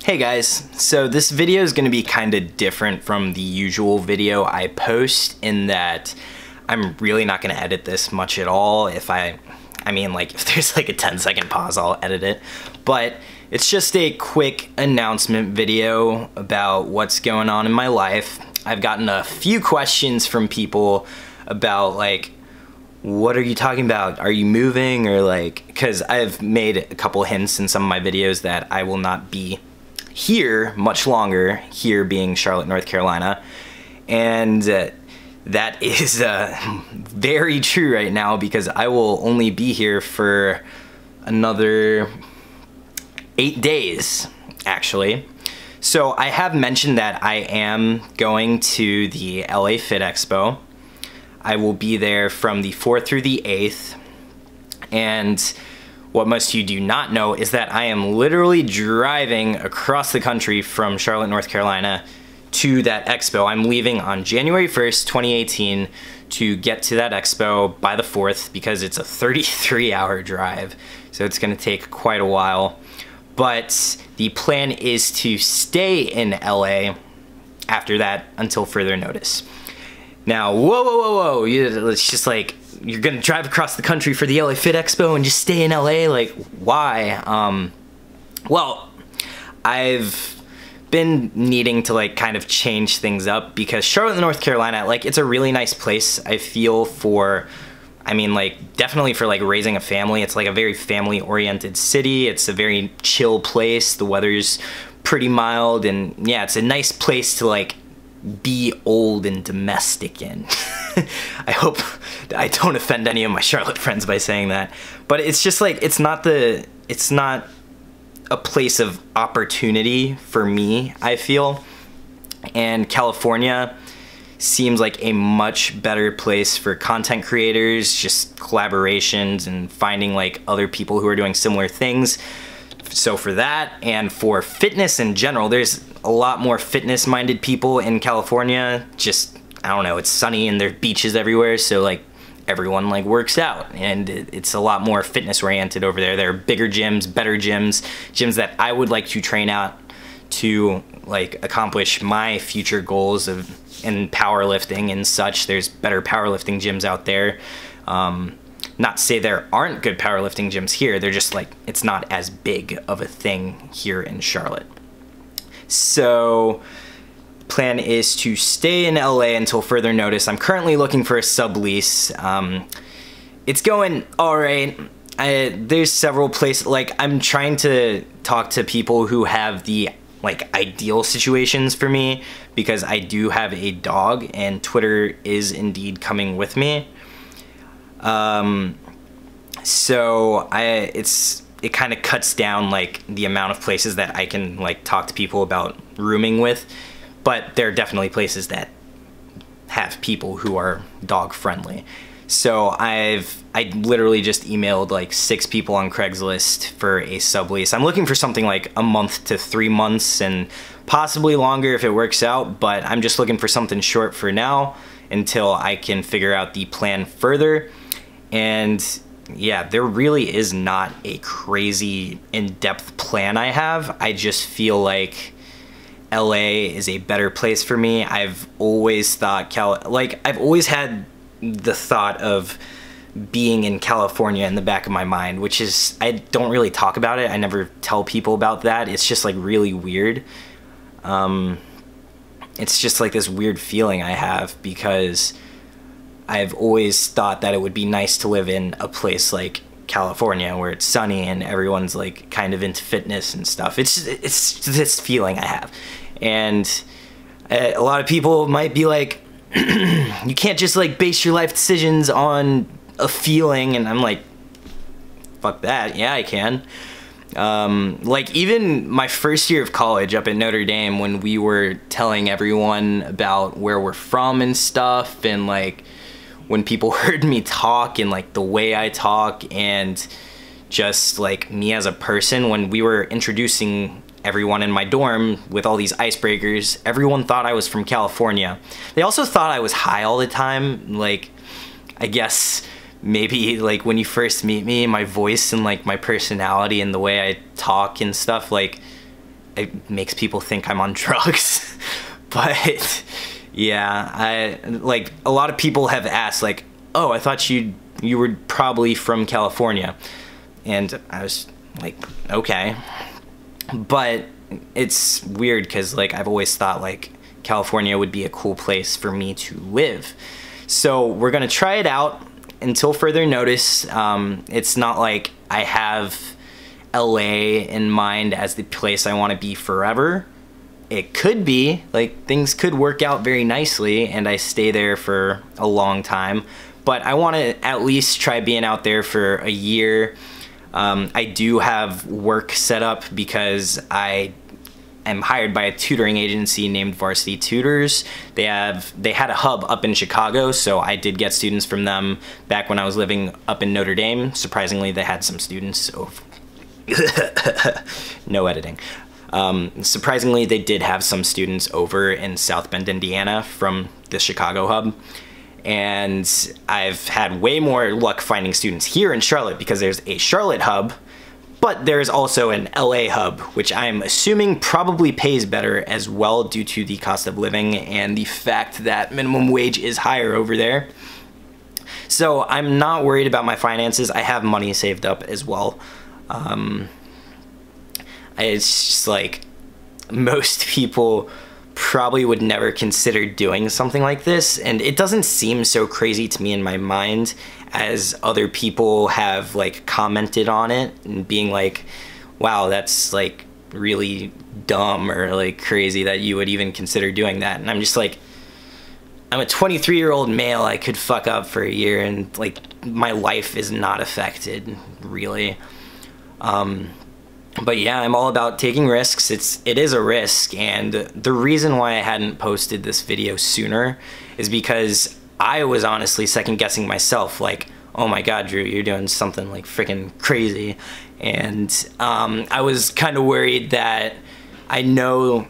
Hey guys, so this video is going to be kind of different from the usual video I post in that I'm really not going to edit this much at all. If there's like a 10-second pause, I'll edit it. But it's just a quick announcement video about what's going on in my life. I've gotten a few questions from people about like, what are you talking about? Are you moving? Or like, because I've made a couple hints in some of my videos that I will not be here much longer, here being Charlotte, North Carolina. And that is very true right now because I will only be here for another 8 days, actually. So I have mentioned that I am going to the LA Fit Expo. I will be there from the 4th through the 8th. And what most of you do not know is that I am literally driving across the country from Charlotte, North Carolina to that expo. I'm leaving on January 1st, 2018 to get to that expo by the 4th because it's a 33-hour drive. So it's gonna take quite a while. But the plan is to stay in LA after that until further notice. Now, whoa, it's just like, you're gonna drive across the country for the LA Fit Expo and just stay in LA? Like, why? Well, I've been needing to like kind of change things up because Charlotte, North Carolina, like, it's a really nice place, I feel, for, I mean, like, definitely for like raising a family. It's like a very family-oriented city. It's a very chill place. The weather's pretty mild, and yeah, it's a nice place to like be old and domestic in. I hope that I don't offend any of my Charlotte friends by saying that, but it's just like, it's not a place of opportunity for me, I feel. And California seems like a much better place for content creators, just collaborations and finding like other people who are doing similar things. So for that, and for fitness in general, there's a lot more fitness-minded people in California. Just, I don't know, it's sunny and there's beaches everywhere, so like everyone like works out, and it's a lot more fitness-oriented over there. There are bigger gyms, better gyms, gyms that I would like to train out to like accomplish my future goals of in powerlifting and such. There's better powerlifting gyms out there. Not to say there aren't good powerlifting gyms here, they're just like, it's not as big of a thing here in Charlotte. So, plan is to stay in LA until further notice. I'm currently looking for a sublease. It's going alright. There's several places, like, I'm trying to talk to people who have the like ideal situations for me because I do have a dog and Twitter is indeed coming with me. So it kind of cuts down like the amount of places that I can like talk to people about rooming with, but there are definitely places that have people who are dog friendly. So I literally just emailed like 6 people on Craigslist for a sublease. I'm looking for something like a month to 3 months and possibly longer if it works out, but I'm just looking for something short for now until I can figure out the plan further. And yeah, there really is not a crazy in-depth plan I have. I just feel like LA is a better place for me. I've always thought I've always had the thought of being in California in the back of my mind, which is, I don't really talk about it. I never tell people about that. It's just like really weird. It's just like this weird feeling I have because I've always thought that it would be nice to live in a place like California where it's sunny and everyone's like kind of into fitness and stuff. It's this feeling I have. And a lot of people might be like, you can't just like base your life decisions on a feeling, and I'm like, fuck that, yeah I can. Like even my first year of college up at Notre Dame, when we were telling everyone about where we're from and stuff, and like when people heard me talk and like the way I talk and just like me as a person, when we were introducing everyone in my dorm with all these icebreakers, everyone thought I was from California. They also thought I was high all the time. Like, I guess maybe like when you first meet me, my voice and like my personality and the way I talk and stuff, like it makes people think I'm on drugs. But yeah, like a lot of people have asked like, oh, I thought you were probably from California. And I was like, okay. But it's weird because like I've always thought like California would be a cool place for me to live. So we're gonna try it out until further notice. It's not like I have LA in mind as the place I want to be forever. It could be, like, things could work out very nicely and I stay there for a long time, but I want to at least try being out there for a year. I do have work set up because I am hired by a tutoring agency named Varsity Tutors. They had a hub up in Chicago, so I did get students from them back when I was living up in Notre Dame. Surprisingly, they had some students over. No editing. Surprisingly, they did have some students over in South Bend, Indiana from the Chicago hub. And I've had way more luck finding students here in Charlotte because there's a Charlotte hub, but there's also an LA hub, which I'm assuming probably pays better as well due to the cost of living and the fact that minimum wage is higher over there. So I'm not worried about my finances. I have money saved up as well. It's just like most people probably would never consider doing something like this, and it doesn't seem so crazy to me in my mind as other people have like commented on it and being like, wow, that's like really dumb or like crazy that you would even consider doing that. And I'm just like, I'm a 23-year-old male. I could fuck up for a year and like my life is not affected really. But yeah, I'm all about taking risks. It is a risk, and the reason why I hadn't posted this video sooner is because I was honestly second guessing myself, like, oh my god, Drew, you're doing something like freaking crazy. And I was kind of worried that I know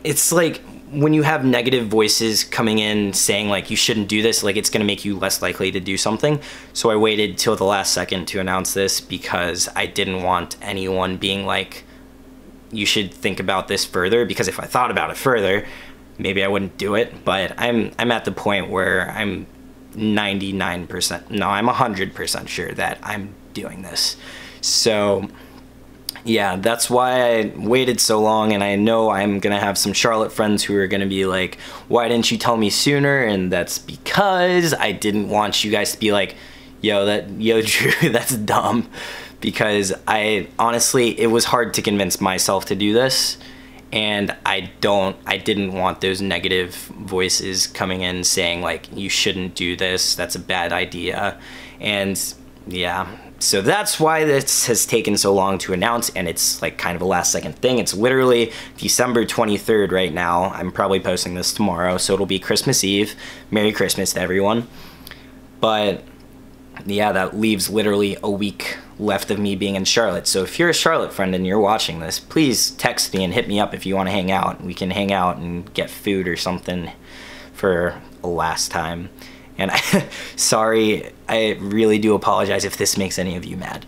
it's like when you have negative voices coming in saying like you shouldn't do this, like it's gonna make you less likely to do something. So I waited till the last second to announce this because I didn't want anyone being like, you should think about this further, because if I thought about it further, maybe I wouldn't do it. But I'm at the point where I'm 99%, no, I'm 100% sure that I'm doing this. So yeah, that's why I waited so long, and I know I'm gonna have some Charlotte friends who are gonna be like, why didn't you tell me sooner? And that's because I didn't want you guys to be like, yo Drew, that's dumb. Because I honestly, it was hard to convince myself to do this, and I didn't want those negative voices coming in saying like, you shouldn't do this, that's a bad idea. And yeah, so that's why this has taken so long to announce, and it's like kind of a last second thing. It's literally December 23rd right now. I'm probably posting this tomorrow, so it'll be Christmas Eve. Merry Christmas to everyone. But yeah, that leaves literally a week left of me being in Charlotte. So if you're a Charlotte friend and you're watching this, please text me and hit me up if you want to hang out. We can hang out and get food or something for a last time. And sorry, I really do apologize if this makes any of you mad.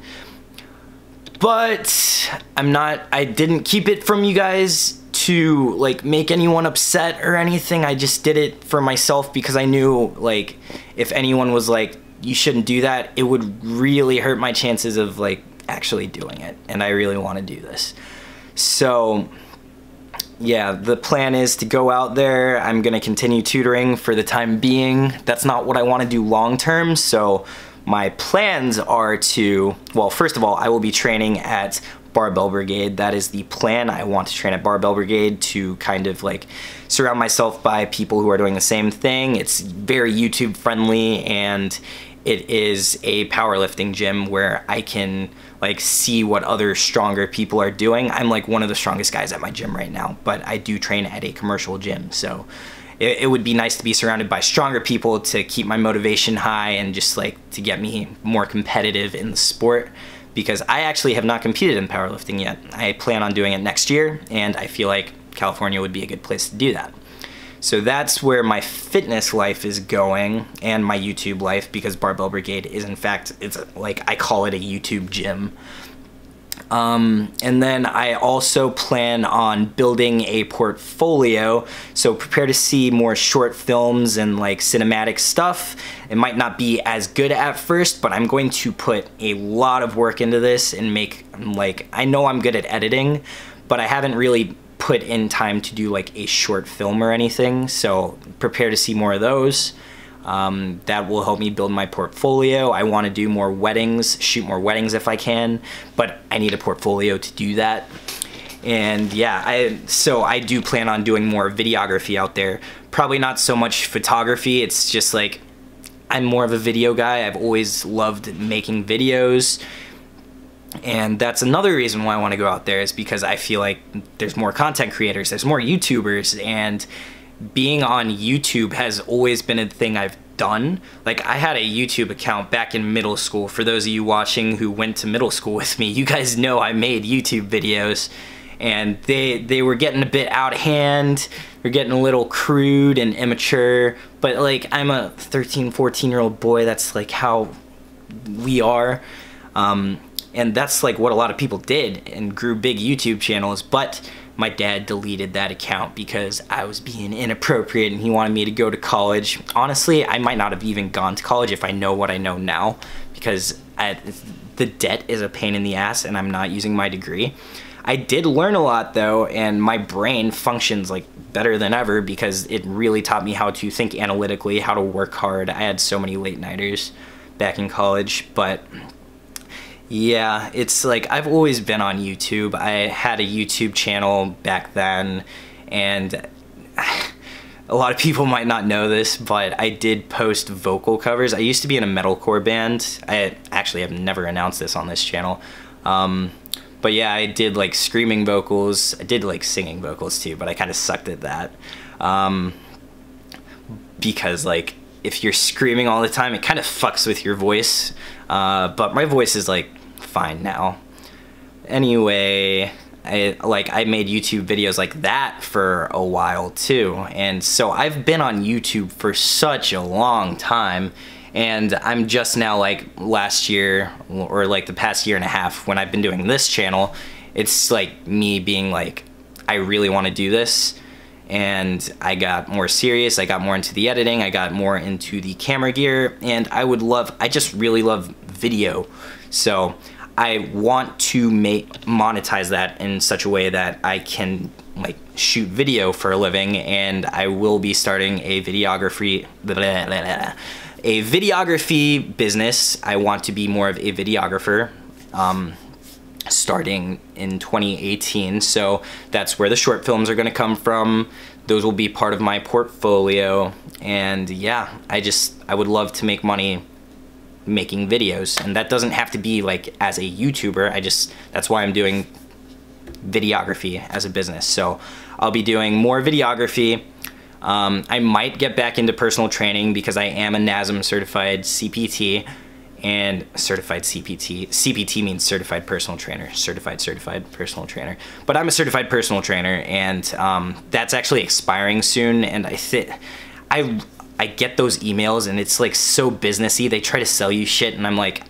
But I didn't keep it from you guys to like make anyone upset or anything. I just did it for myself because I knew like if anyone was like, you shouldn't do that, it would really hurt my chances of like actually doing it. And I really want to do this. So yeah, the plan is to go out there. I'm gonna continue tutoring for the time being. That's not what I want to do long term, so my plans are to, well, first of all, I will be training at Barbell Brigade. That is the plan. I want to train at Barbell Brigade to kind of like surround myself by people who are doing the same thing. It's very YouTube friendly, and it is a powerlifting gym where I can like see what other stronger people are doing. I'm like one of the strongest guys at my gym right now, but I do train at a commercial gym. So it would be nice to be surrounded by stronger people to keep my motivation high and just like to get me more competitive in the sport, because I actually have not competed in powerlifting yet. I plan on doing it next year, and I feel like California would be a good place to do that. So that's where my fitness life is going, and my YouTube life, because Barbell Brigade is in fact, it's like, I call it a YouTube gym. And then I also plan on building a portfolio, so prepare to see more short films and like cinematic stuff. It might not be as good at first, but I'm going to put a lot of work into this and make, like, I know I'm good at editing, but I haven't really put in time to do like a short film or anything, so prepare to see more of those. That will help me build my portfolio. I want to do more weddings, shoot more weddings if I can, but I need a portfolio to do that. And yeah, so I do plan on doing more videography out there. Probably not so much photography. It's just like, I'm more of a video guy. I've always loved making videos. And that's another reason why I want to go out there, is because I feel like there's more content creators, there's more YouTubers, and being on YouTube has always been a thing I've done. Like, I had a YouTube account back in middle school. For those of you watching who went to middle school with me, you guys know I made YouTube videos, and they were getting a bit out of hand. They're getting a little crude and immature, but like, I'm a 13, 14-year-old boy. That's like how we are. And that's like what a lot of people did and grew big YouTube channels, but my dad deleted that account because I was being inappropriate and he wanted me to go to college. Honestly, I might not have even gone to college if I know what I know now, because the debt is a pain in the ass and I'm not using my degree. I did learn a lot though, and my brain functions like better than ever because it really taught me how to think analytically, how to work hard. I had so many late nighters back in college, but yeah, it's like, I've always been on YouTube. I had a YouTube channel back then, and a lot of people might not know this, but I did post vocal covers. I used to be in a metalcore band. I actually have never announced this on this channel. But yeah, I did like screaming vocals. I did like singing vocals too, but I kind of sucked at that. Because like, if you're screaming all the time, it kind of fucks with your voice. But my voice is like fine now. Anyway, I made YouTube videos like that for a while too, and so I've been on YouTube for such a long time, and I'm just now, like last year or like the past year and a half when I've been doing this channel, it's like me being like, I really want to do this. And I got more serious, I got more into the editing, I got more into the camera gear, and I just really love video. So I want to monetize that in such a way that I can like shoot video for a living, and I will be starting a videography business. I want to be more of a videographer. Starting in 2018, so that's where the short films are going to come from. Those will be part of my portfolio, and yeah, I would love to make money making videos, and that doesn't have to be like as a YouTuber. That's why I'm doing videography as a business. So I'll be doing more videography. I might get back into personal training because I am a NASM certified CPT. And certified CPT. CPT means certified personal trainer. Certified personal trainer. But I'm a certified personal trainer, and that's actually expiring soon. And I get those emails, and it's like so businessy. They try to sell you shit, and I'm like,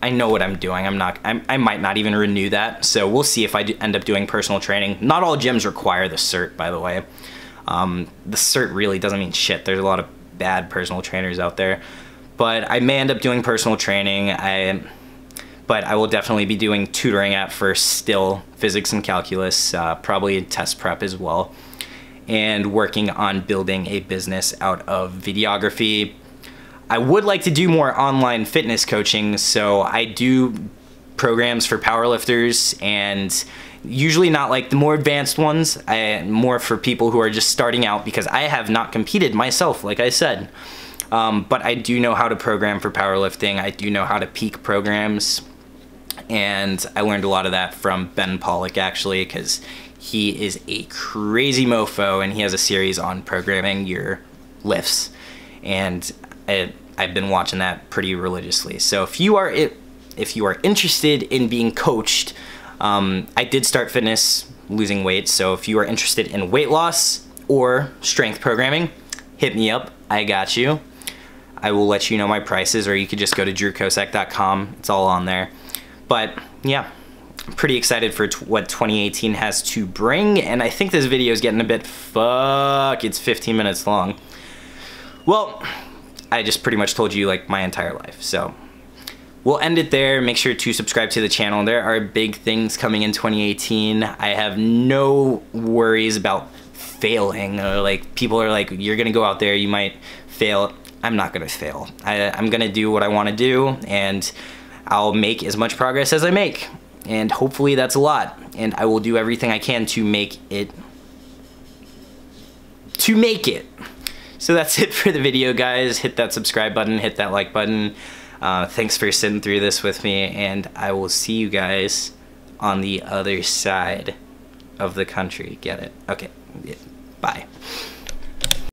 I know what I'm doing. I might not even renew that. So we'll see if I end up doing personal training. Not all gyms require the cert, by the way. The cert really doesn't mean shit. There's a lot of bad personal trainers out there. But I may end up doing personal training, but I will definitely be doing tutoring at first still, physics and calculus, probably test prep as well, and working on building a business out of videography. I would like to do more online fitness coaching, so I do programs for powerlifters, and usually not like the more advanced ones, more for people who are just starting out, because I have not competed myself, like I said. But I do know how to program for powerlifting. I do know how to peak programs, and I learned a lot of that from Ben Pollock, actually, because he is a crazy mofo, and he has a series on programming your lifts, and I've been watching that pretty religiously. So if you are interested in being coached, I did start fitness, losing weight, so if you are interested in weight loss or strength programming, hit me up. I got you. I will let you know my prices, or you could just go to drewkocak.com. It's all on there. But yeah, I'm pretty excited for what 2018 has to bring, and I think this video is getting a bit it's 15 minutes long. Well, I just pretty much told you like my entire life, so we'll end it there. Make sure to subscribe to the channel. There are big things coming in 2018. I have no worries about failing, or like people are like, you're gonna go out there, you might fail. I'm not gonna fail. I'm gonna do what I want to do, and I'll make as much progress as I make, and hopefully that's a lot, and I will do everything I can to make it. So that's it for the video, guys. Hit that subscribe button, hit that like button. Thanks for sitting through this with me, and I will see you guys on the other side of the country. Get it? Okay. Yeah. Bye.